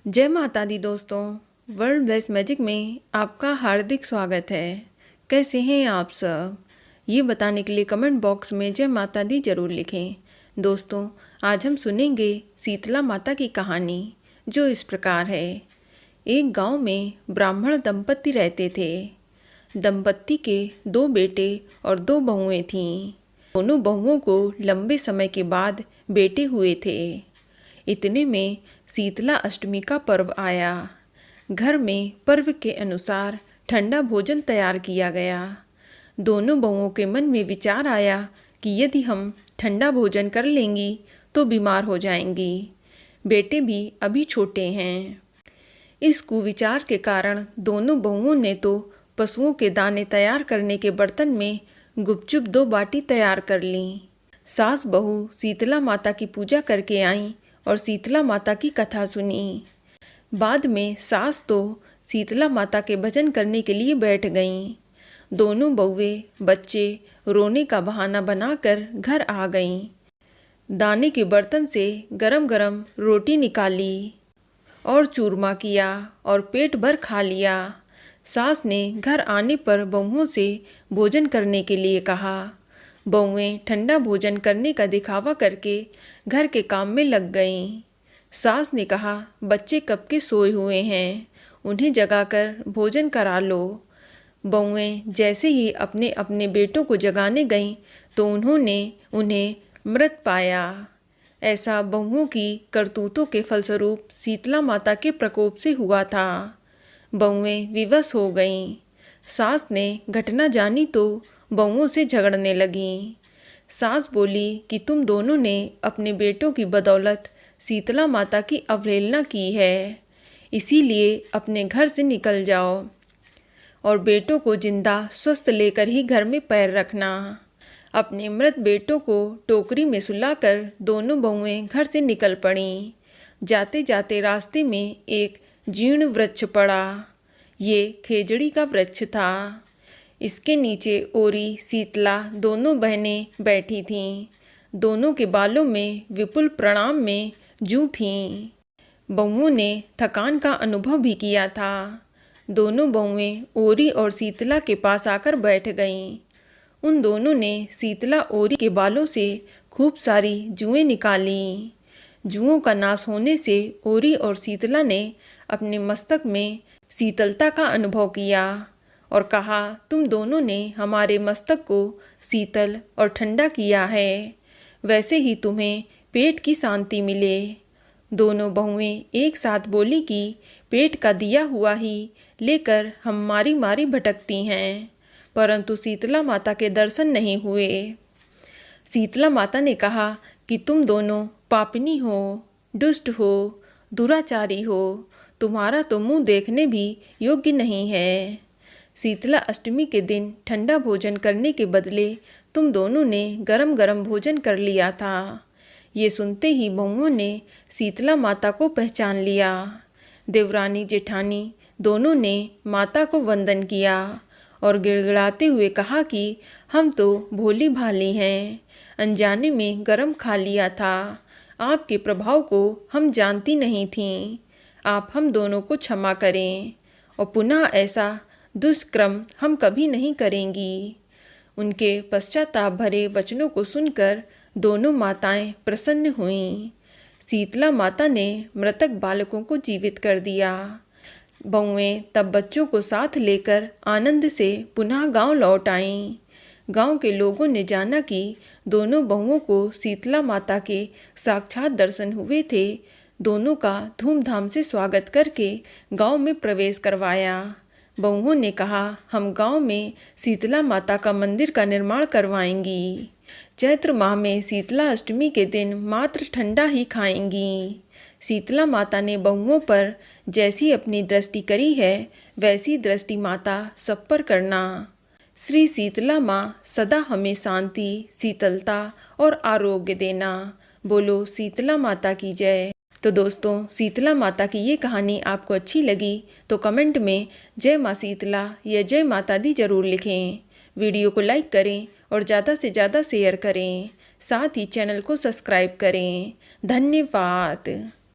जय माता दी दोस्तों। वर्ल्ड बेस्ट मैजिक में आपका हार्दिक स्वागत है। कैसे हैं आप सब? ये बताने के लिए कमेंट बॉक्स में जय माता दी जरूर लिखें। दोस्तों, आज हम सुनेंगे शीतला माता की कहानी, जो इस प्रकार है। एक गांव में ब्राह्मण दंपत्ति रहते थे। दंपत्ति के 2 बेटे और 2 बहुएं थीं। दोनों बहुओं को लंबे समय के बाद बेटे हुए थे। इतने में शीतला अष्टमी का पर्व आया। घर में पर्व के अनुसार ठंडा भोजन तैयार किया गया। दोनों बहुओं के मन में विचार आया कि यदि हम ठंडा भोजन कर लेंगी तो बीमार हो जाएंगी। बेटे भी अभी छोटे हैं। इस कुविचार के कारण दोनों बहुओं ने तो पशुओं के दाने तैयार करने के बर्तन में गुपचुप 2 बाटी तैयार कर लीं। सास बहू शीतला माता की पूजा करके आईं और शीतला माता की कथा सुनी। बाद में सास तो शीतला माता के भजन करने के लिए बैठ गईं। दोनों बहुएं बच्चे रोने का बहाना बनाकर घर आ गईं। दाने के बर्तन से गरम गरम रोटी निकाली और चूरमा किया और पेट भर खा लिया। सास ने घर आने पर बहुओं से भोजन करने के लिए कहा। बहुएं ठंडा भोजन करने का दिखावा करके घर के काम में लग गईं। सास ने कहा, बच्चे कब के सोए हुए हैं, उन्हें जगाकर भोजन करा लो। बहुएं जैसे ही अपने अपने बेटों को जगाने गईं तो उन्होंने उन्हें मृत पाया। ऐसा बहुओं की करतूतों के फलस्वरूप शीतला माता के प्रकोप से हुआ था। बहुएं विवश हो गईं। सास ने घटना जानी तो बहुओं से झगड़ने लगीं। सास बोली कि तुम दोनों ने अपने बेटों की बदौलत शीतला माता की अवहेलना की है, इसीलिए अपने घर से निकल जाओ और बेटों को जिंदा स्वस्थ लेकर ही घर में पैर रखना। अपने मृत बेटों को टोकरी में सुलाकर दोनों बहुएं घर से निकल पड़ीं। जाते जाते रास्ते में एक जीर्ण वृक्ष पड़ा। ये खेजड़ी का वृक्ष था। इसके नीचे ओरी शीतला दोनों बहनें बैठी थीं। दोनों के बालों में विपुल प्रणाम में जूं थीं। बहुओं ने थकान का अनुभव भी किया था। दोनों बहुएं ओरी और शीतला के पास आकर बैठ गईं। उन दोनों ने शीतला ओरी के बालों से खूब सारी जुएं निकालीं। जुओं का नाश होने से ओरी और शीतला ने अपने मस्तक में शीतलता का अनुभव किया और कहा, तुम दोनों ने हमारे मस्तक को शीतल और ठंडा किया है, वैसे ही तुम्हें पेट की शांति मिले। दोनों बहुएं एक साथ बोली कि पेट का दिया हुआ ही लेकर हम मारी मारी भटकती हैं, परंतु शीतला माता के दर्शन नहीं हुए। शीतला माता ने कहा कि तुम दोनों पापिनी हो, दुष्ट हो, दुराचारी हो, तुम्हारा तो मुंह देखने भी योग्य नहीं है। शीतला अष्टमी के दिन ठंडा भोजन करने के बदले तुम दोनों ने गरम गरम भोजन कर लिया था। ये सुनते ही बहुओं ने शीतला माता को पहचान लिया। देवरानी जेठानी दोनों ने माता को वंदन किया और गिड़गिड़ाते हुए कहा कि हम तो भोली भाली हैं, अनजाने में गरम खा लिया था। आपके प्रभाव को हम जानती नहीं थीं। आप हम दोनों को क्षमा करें और पुनः ऐसा दुष्कर्म हम कभी नहीं करेंगी। उनके पश्चाताप भरे वचनों को सुनकर दोनों माताएं प्रसन्न हुईं। शीतला माता ने मृतक बालकों को जीवित कर दिया। बहुएं तब बच्चों को साथ लेकर आनंद से पुनः गांव लौट आईं। गांव के लोगों ने जाना कि दोनों बहुओं को शीतला माता के साक्षात दर्शन हुए थे। दोनों का धूमधाम से स्वागत करके गांव में प्रवेश करवाया। बहुओं ने कहा, हम गांव में शीतला माता का मंदिर का निर्माण करवाएंगी। चैत्र माह में शीतला अष्टमी के दिन मात्र ठंडा ही खाएंगी। शीतला माता ने बहुओं पर जैसी अपनी दृष्टि करी है, वैसी दृष्टि माता सब पर करना। श्री शीतला माँ सदा हमें शांति, शीतलता और आरोग्य देना। बोलो शीतला माता की जय। तो दोस्तों, शीतला माता की ये कहानी आपको अच्छी लगी तो कमेंट में जय माँ शीतला या जय माता दी जरूर लिखें। वीडियो को लाइक करें और ज़्यादा से ज़्यादा शेयर करें। साथ ही चैनल को सब्सक्राइब करें। धन्यवाद।